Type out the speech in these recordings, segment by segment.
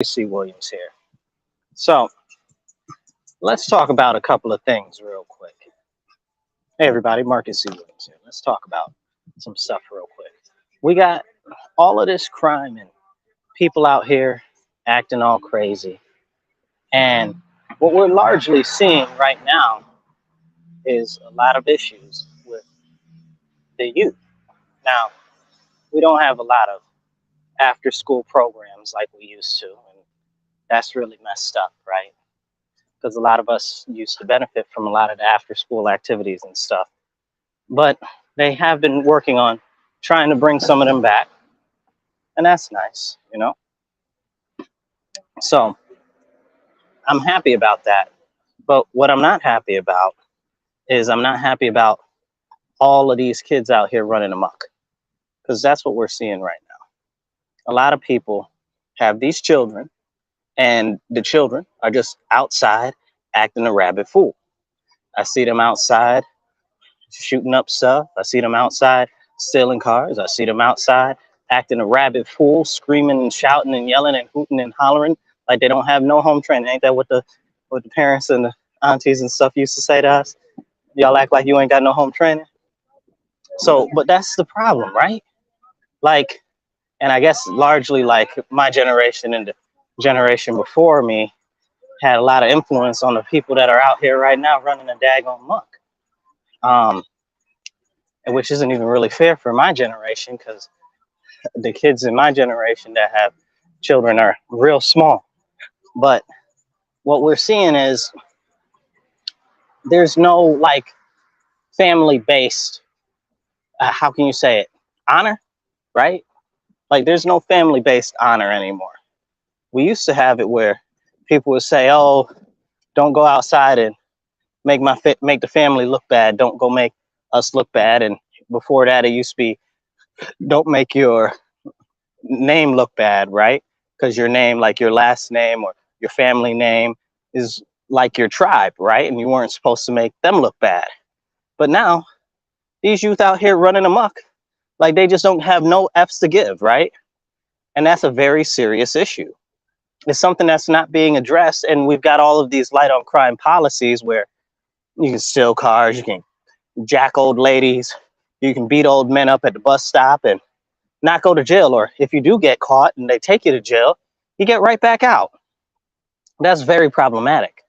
C. Williams here. So let's talk about a couple of things real quick. Hey everybody, Marcus C. Williams here. Let's talk about some stuff real quick. We got all of this crime and people out here acting all crazy. And what we're largely seeing right now is a lot of issues with the youth. Now, we don't have a lot of after school programs like we used to, and that's really messed up, right? Because a lot of us used to benefit from a lot of the after school activities and stuff. But they have been working on trying to bring some of them back, and that's nice. So I'm happy about that. But what I'm not happy about is I'm not happy about all of these kids out here running amok, because that's what we're seeing right now. A lot of people have these children, and the children are just outside acting a rabid fool. I see them outside shooting up stuff. I see them outside stealing cars. I see them outside acting a rabid fool, screaming and shouting and yelling and hooting and hollering like they don't have no home training. Ain't that what the parents and the aunties and stuff used to say to us? Y'all act like you ain't got no home training. So, but that's the problem, right? Like, and I guess largely like my generation and the generation before me had a lot of influence on the people that are out here right now running a daggone muck. Which isn't even really fair for my generation, because the kids in my generation that have children are real small. But what we're seeing is there's no like family based, how can you say it, honor, right? Like there's no family based honor anymore. We used to have it where people would say, oh, don't go outside and make the family look bad. Don't go make us look bad. And before that, it used to be, don't make your name look bad, right? Because your name, like your last name or your family name, is like your tribe, right? And you weren't supposed to make them look bad. But now, these youth out here running amok, like they just don't have no F's to give, right? And that's a very serious issue. It's something that's not being addressed, and we've got all of these light on crime policies where you can steal cars, you can jack old ladies, you can beat old men up at the bus stop and not go to jail. Or if you do get caught and they take you to jail, you get right back out. That's very problematic,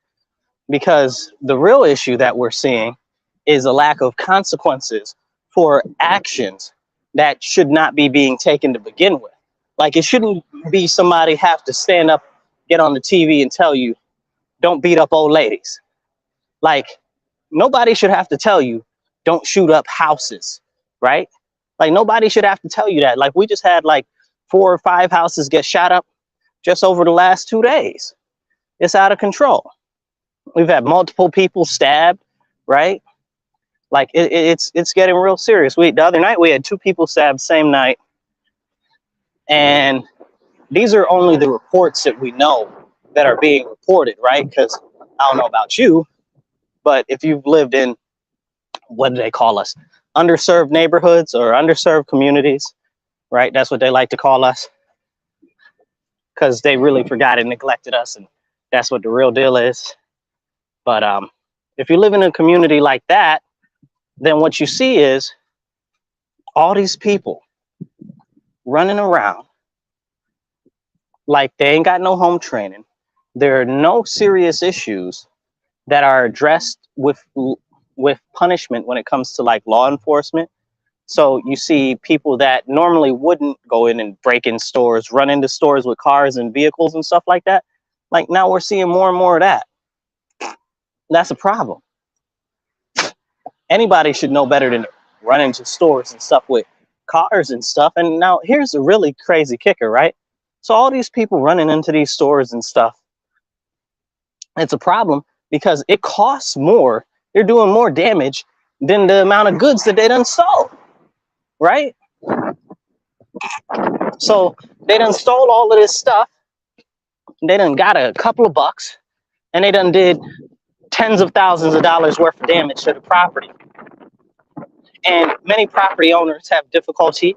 because the real issue that we're seeing is a lack of consequences for actions that should not be being taken to begin with. Like it shouldn't be somebody have to stand up, get on the TV and tell you, don't beat up old ladies. Like nobody should have to tell you, don't shoot up houses, right? Like nobody should have to tell you that. Like we just had like 4 or 5 houses get shot up just over the last 2 days. It's out of control. We've had multiple people stabbed, right? Like it's getting real serious. The other night we had 2 people stabbed same night. And these are only the reports that we know that are being reported, right? Because I don't know about you, but if you've lived in, what do they call us? Underserved neighborhoods or underserved communities, right? That's what they like to call us, because they really forgot and neglected us, and that's what the real deal is. But if you live in a community like that, then what you see is all these people running around like they ain't got no home training. There are no serious issues that are addressed with punishment when it comes to like law enforcement. So you see people that normally wouldn't go in and break in stores, run into stores with cars and vehicles and stuff like that. Like now we're seeing more and more of that. That's a problem. Anybody should know better than to run into stores and stuff with cars and stuff. And now here's a really crazy kicker, right? So all these people running into these stores and stuff, it's a problem because it costs more. They're doing more damage than the amount of goods that they done sold, right? So they done stole all of this stuff. They done got a couple of bucks, and they done did tens of thousands of dollars worth of damage to the property. And many property owners have difficulty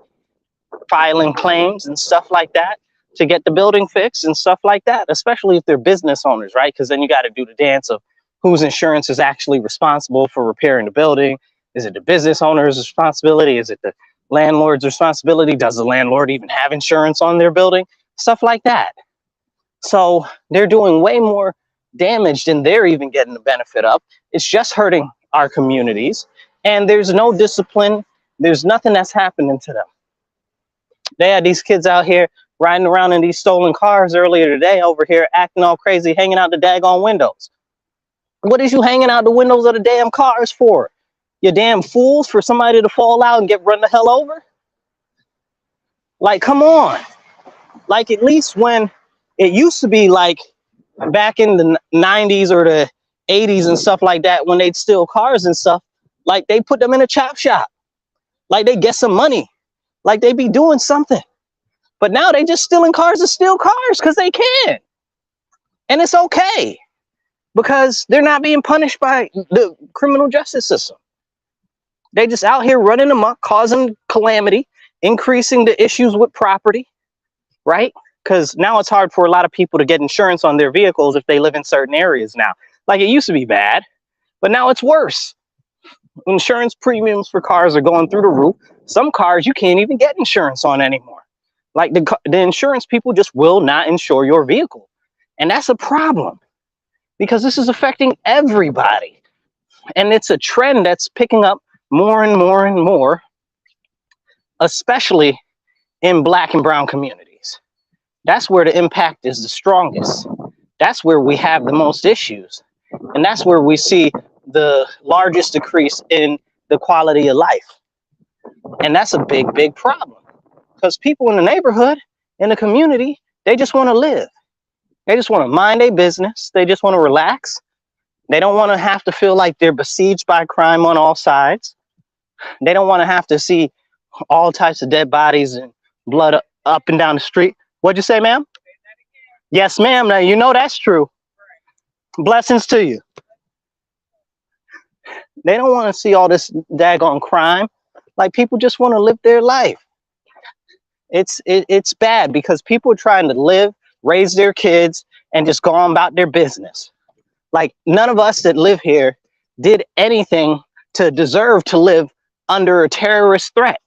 filing claims and stuff like that. to get the building fixed and stuff like that, especially if they're business owners, right? Because then you got to do the dance of whose insurance is actually responsible for repairing the building. Is it the business owner's responsibility? Is it the landlord's responsibility? Does the landlord even have insurance on their building? Stuff like that. So they're doing way more damage than they're even getting the benefit of. It's just hurting our communities, and there's no discipline. There's nothing that's happening to them. They had these kids out here riding around in these stolen cars earlier today over here acting all crazy, hanging out the daggone windows. What is you hanging out the windows of the damn cars for? You damn fools, for somebody to fall out and get run the hell over? Like, come on. Like, at least when it used to be like back in the 90s or the 80s and stuff like that, when they'd steal cars and stuff, like they put them in a chop shop. Like they get some money. Like they be doing something. But now they just stealing cars to steal cars because they can. And it's okay because they're not being punished by the criminal justice system. They just out here running amok, causing calamity, increasing the issues with property, right? Because now it's hard for a lot of people to get insurance on their vehicles if they live in certain areas now. Like it used to be bad, but now it's worse. Insurance premiums for cars are going through the roof. Some cars you can't even get insurance on anymore. Like the insurance people just will not insure your vehicle. And that's a problem because this is affecting everybody. And it's a trend that's picking up more and more and more, especially in Black and brown communities. That's where the impact is the strongest. That's where we have the most issues. And that's where we see the largest decrease in the quality of life. And that's a big, big problem because people in the neighborhood, in the community, they just want to live. They just want to mind their business. They just want to relax. They don't want to have to feel like they're besieged by crime on all sides. They don't want to have to see all types of dead bodies and blood up and down the street. What'd you say, ma'am? Yes, ma'am. Now, you know that's true. Blessings to you. They don't want to see all this daggone crime. Like people just want to live their life. It's bad because people are trying to live, raise their kids, and just go on about their business. Like none of us that live here did anything to deserve to live under a terrorist threat.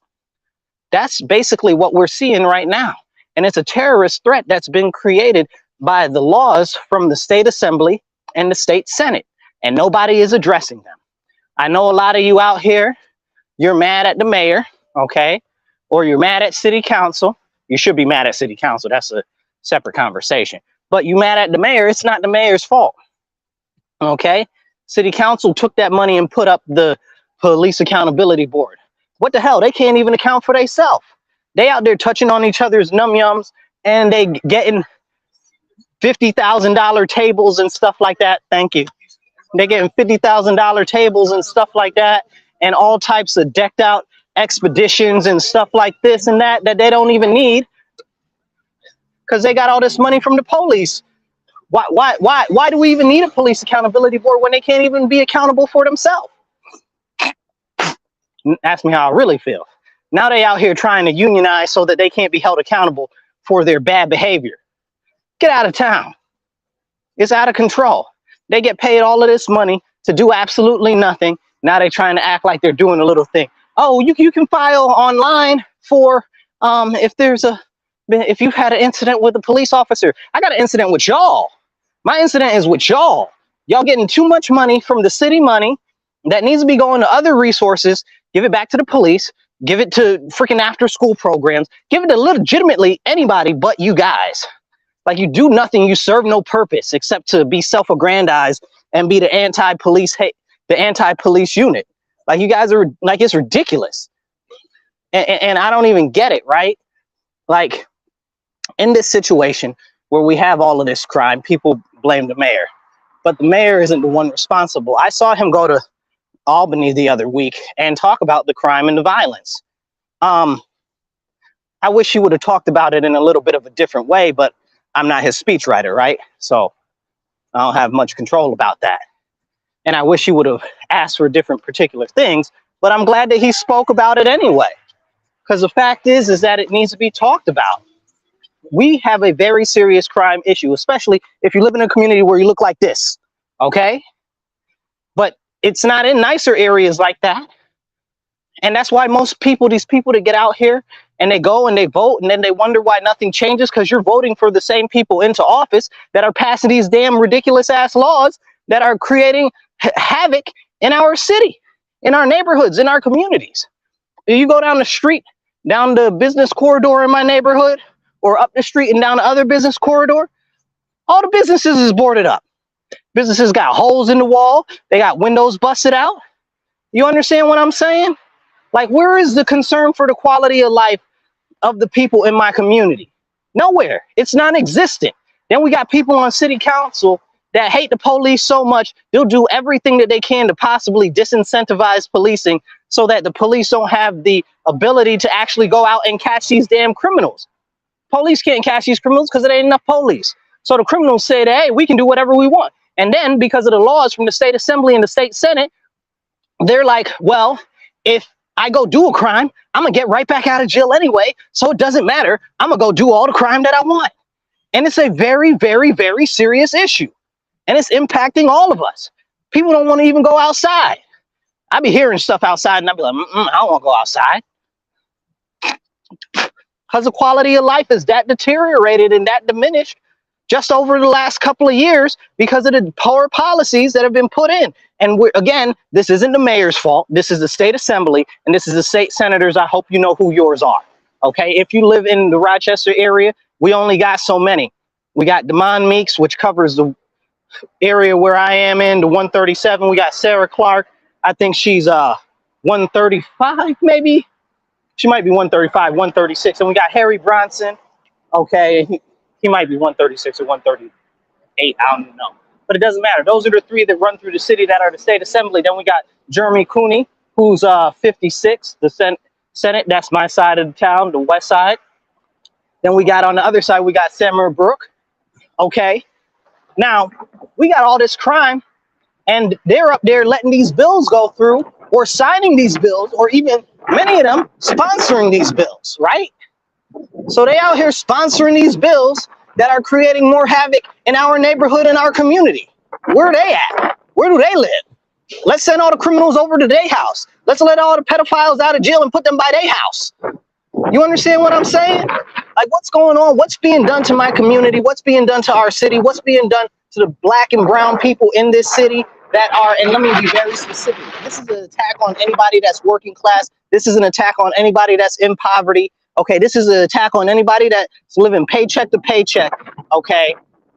That's basically what we're seeing right now. And it's a terrorist threat that's been created by the laws from the state assembly and the state senate, and nobody is addressing them. I know a lot of you out here, you're mad at the mayor, okay? Or you're mad at city council. You should be mad at city council. That's a separate conversation. But you mad at the mayor, it's not the mayor's fault, okay? City council took that money and put up the police accountability board. What the hell? They can't even account for themselves. They out there touching on each other's num-yums and they getting $50,000 tables and stuff like that. Thank you. They're getting $50,000 tables and stuff like that, and all types of decked out expeditions and stuff like this and that they don't even need because they got all this money from the police. Why do we even need a police accountability board when they can't even be accountable for themselves? Ask me how I really feel. Now they out here trying to unionize so that they can't be held accountable for their bad behavior. Get out of town. It's out of control. They get paid all of this money to do absolutely nothing. Now they're trying to act like they're doing a little thing. Oh, you can file online for if you've had an incident with a police officer. I got an incident with y'all. My incident is with y'all. Y'all getting too much money from the city money that needs to be going to other resources. Give it back to the police. Give it to freaking after school programs. Give it to legitimately anybody but you guys. Like you do nothing, you serve no purpose except to be self-aggrandized and be the anti-police unit. Like you guys are like, it's ridiculous. And I don't even get it, right? Like in this situation where we have all of this crime, people blame the mayor, but the mayor isn't the one responsible. I saw him go to Albany the other week and talk about the crime and the violence. I wish he would have talked about it in a little bit of a different way, but I'm not his speechwriter, right? So I don't have much control about that. And I wish he would have asked for different particular things, but I'm glad that he spoke about it anyway. Because the fact is that it needs to be talked about. We have a very serious crime issue, especially if you live in a community where you look like this, okay? But it's not in nicer areas like that. And that's why most people, these people that get out here and they go and they vote and then they wonder why nothing changes, because you're voting for the same people into office that are passing these damn ridiculous ass laws that are creating havoc in our city, in our neighborhoods, in our communities. You go down the street, down the business corridor in my neighborhood, or up the street and down the other business corridor, all the businesses is boarded up. Businesses got holes in the wall. They got windows busted out. You understand what I'm saying? Like, where is the concern for the quality of life of the people in my community? Nowhere. It's non-existent. Then we got people on city council that hate the police so much, they'll do everything that they can to possibly disincentivize policing so that the police don't have the ability to actually go out and catch these damn criminals. Police can't catch these criminals because there ain't enough police. So the criminals say that, hey, we can do whatever we want. And then because of the laws from the state assembly and the state senate, they're like, well, if I go do a crime, I'm gonna get right back out of jail anyway. So it doesn't matter. I'm gonna go do all the crime that I want. And it's a very, very, very serious issue. And it's impacting all of us. People don't want to even go outside. I be hearing stuff outside and I be like, I don't want to go outside. Because the quality of life is that deteriorated and that diminished just over the last couple of years because of the poor policies that have been put in. And again, this isn't the mayor's fault. This is the state assembly and this is the state senators. I hope you know who yours are. Okay, if you live in the Rochester area, we only got so many. We got Demond Meeks, which covers the area where I am in, the 137. We got Sarah Clark. I think she's 135 maybe. She might be 135, 136. And we got Harry Bronson. Okay, he might be 136 or 138. I don't even know. But it doesn't matter. Those are the three that run through the city that are the state assembly. Then we got Jeremy Cooney, who's 56, the Senate. That's my side of the town, the west side. Then we got on the other side, we got Samara Brook. Okay. Now, we got all this crime, and they're up there letting these bills go through, or signing these bills, or even many of them sponsoring these bills, right? So they out here sponsoring these bills that are creating more havoc in our neighborhood and our community. Where are they at? Where do they live? Let's send all the criminals over to their house. Let's let all the pedophiles out of jail and put them by their house. You understand what I'm saying? Like, what's going on? What's being done to my community? What's being done to our city? What's being done to the black and brown people in this city that are, and let me be very specific, this is an attack on anybody that's working class. This is an attack on anybody that's in poverty. Okay, this is an attack on anybody that's living paycheck to paycheck, okay,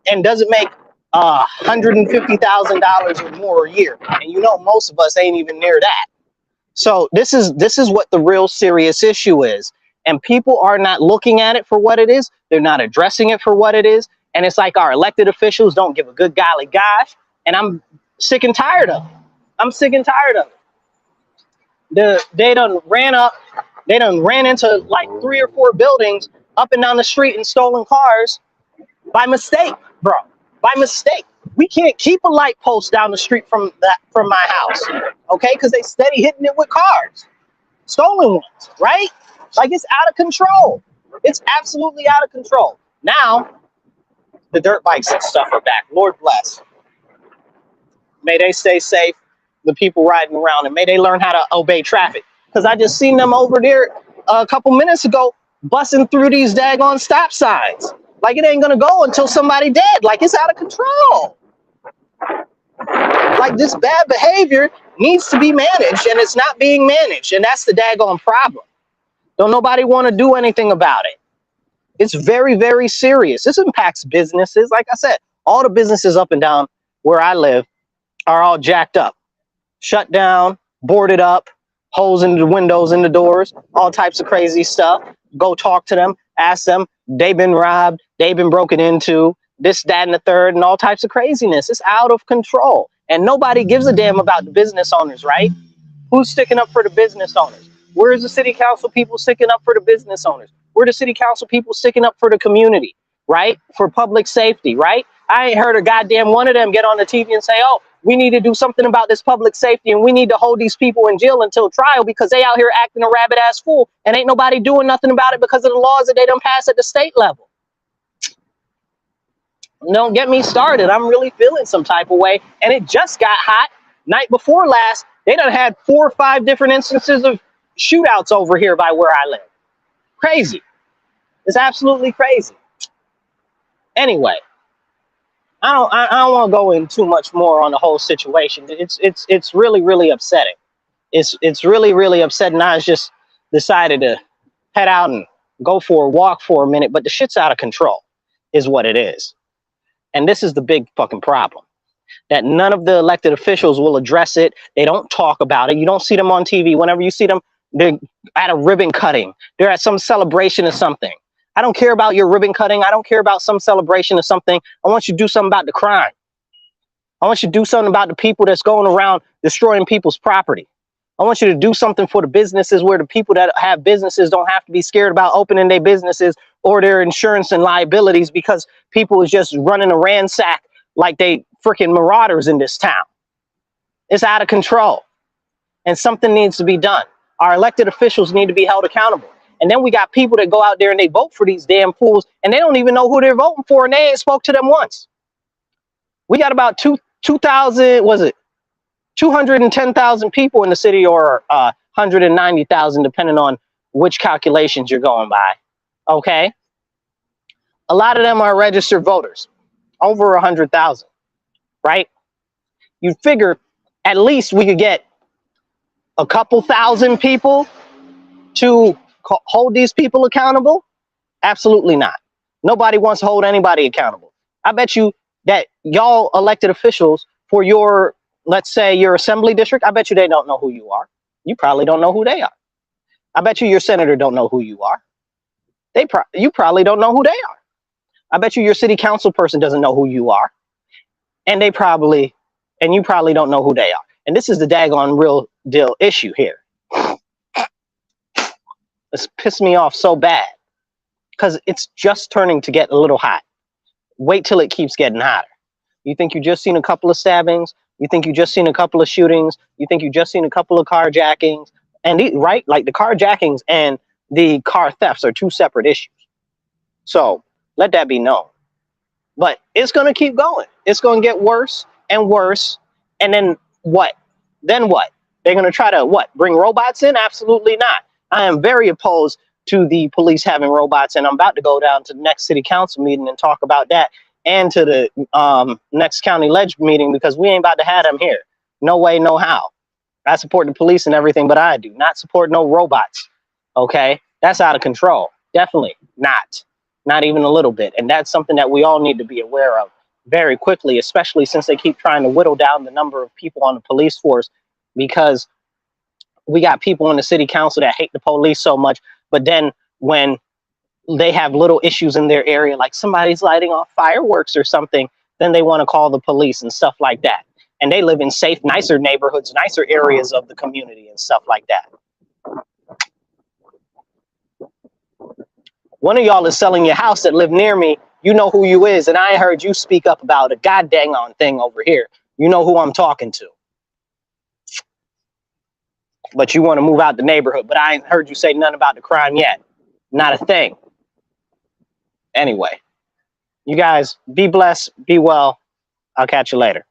and doesn't make $150,000 or more a year. And you know, most of us ain't even near that. So this is what the real serious issue is. And people are not looking at it for what it is. They're not addressing it for what it is. And it's like our elected officials don't give a good golly gosh. And I'm sick and tired of it. I'm sick and tired of it. They done ran into like 3 or 4 buildings up and down the street and stolen cars by mistake, bro. By mistake. We can't keep a light post down the street from my house, okay? Because they steady hitting it with cars, stolen ones, right? Like, it's out of control. It's absolutely out of control. Now, the dirt bikes and stuff are back. Lord bless. May they stay safe, the people riding around, and may they learn how to obey traffic. Because I just seen them over there a couple minutes ago busting through these daggone stop signs. Like, it ain't gonna go until somebody dead. Like, it's out of control. Like, this bad behavior needs to be managed, and it's not being managed, and that's the daggone problem. Don't nobody want to do anything about it. It's very, very serious. This impacts businesses. Like I said, all the businesses up and down where I live are all jacked up, shut down, boarded up, holes in the windows and the doors, all types of crazy stuff. Go talk to them, ask them. They've been robbed. They've been broken into, this, that, and the third, and all types of craziness. It's out of control. And nobody gives a damn about the business owners, right? Who's sticking up for the business owners? Where's the city council people sticking up for the business owners? Where the city council people sticking up for the community, right? For public safety, right? I ain't heard a goddamn one of them get on the TV and say, oh, we need to do something about this public safety and we need to hold these people in jail until trial because they out here acting a rabbit ass fool and ain't nobody doing nothing about it because of the laws that they done pass at the state level. Don't get me started. I'm really feeling some type of way. And it just got hot. Night before last, they done had 4 or 5 different instances of shootouts over here by where I live. Crazy. It's absolutely crazy. Anyway, I don't want to go in too much more on the whole situation. It's really, really upsetting. It's really, really upsetting. I just decided to head out and go for a walk for a minute, but the shit's out of control is what it is. And this is the big fucking problem, that none of the elected officials will address it. They don't talk about it. You don't see them on TV. Whenever you see them, they're at a ribbon cutting. They're at some celebration or something. I don't care about your ribbon cutting. I don't care about some celebration or something. I want you to do something about the crime. I want you to do something about the people that's going around destroying people's property. I want you to do something for the businesses where the people that have businesses don't have to be scared about opening their businesses or their insurance and liabilities because people is just running a ransack like they freaking marauders in this town. It's out of control. And something needs to be done. Our elected officials need to be held accountable. And then we got people that go out there and they vote for these damn fools and they don't even know who they're voting for and they ain't spoke to them once. We got about 2,000, was it 210,000 people in the city, or 190,000, depending on which calculations you're going by. Okay. A lot of them are registered voters, over 100,000, right? You figure at least we could get a couple thousand people to hold these people accountable. Absolutely not. Nobody wants to hold anybody accountable. I bet you that y'all elected officials for your, let's say your assembly district, I bet you they don't know who you are. You probably don't know who they are. I bet you your senator don't know who you are. You probably don't know who they are. I bet you your city council person doesn't know who you are. And you probably don't know who they are. And this is the daggone real deal issue here. It's pissed me off so bad because it's just turning to get a little hot. Wait till it keeps getting hotter. You think you just seen a couple of stabbings? You think you just seen a couple of shootings? You think you just seen a couple of carjackings? And right, like the carjackings and the car thefts are 2 separate issues. So let that be known. But it's going to keep going. It's going to get worse and worse. And then what? Then what? They're going to try to what? Bring robots in? Absolutely not. I am very opposed to the police having robots, and I'm about to go down to the next city council meeting and talk about that, and to the next county ledge meeting, because we ain't about to have them here. No way, no how. I support the police and everything, but I do not support no robots. Okay? That's out of control. Definitely not. Not even a little bit. And that's something that we all need to be aware of very quickly, especially since they keep trying to whittle down the number of people on the police force, because we got people in the city council that hate the police so much, but then when they have little issues in their area, like somebody's lighting off fireworks or something, then they want to call the police and stuff like that. And they live in safe, nicer neighborhoods, nicer areas of the community and stuff like that. One of y'all is selling your house that live near me. You know who you is, and I ain't heard you speak up about a goddamn on thing over here. You know who I'm talking to. But you want to move out the neighborhood, but I ain't heard you say nothing about the crime yet. Not a thing. Anyway, you guys be blessed, be well. I'll catch you later.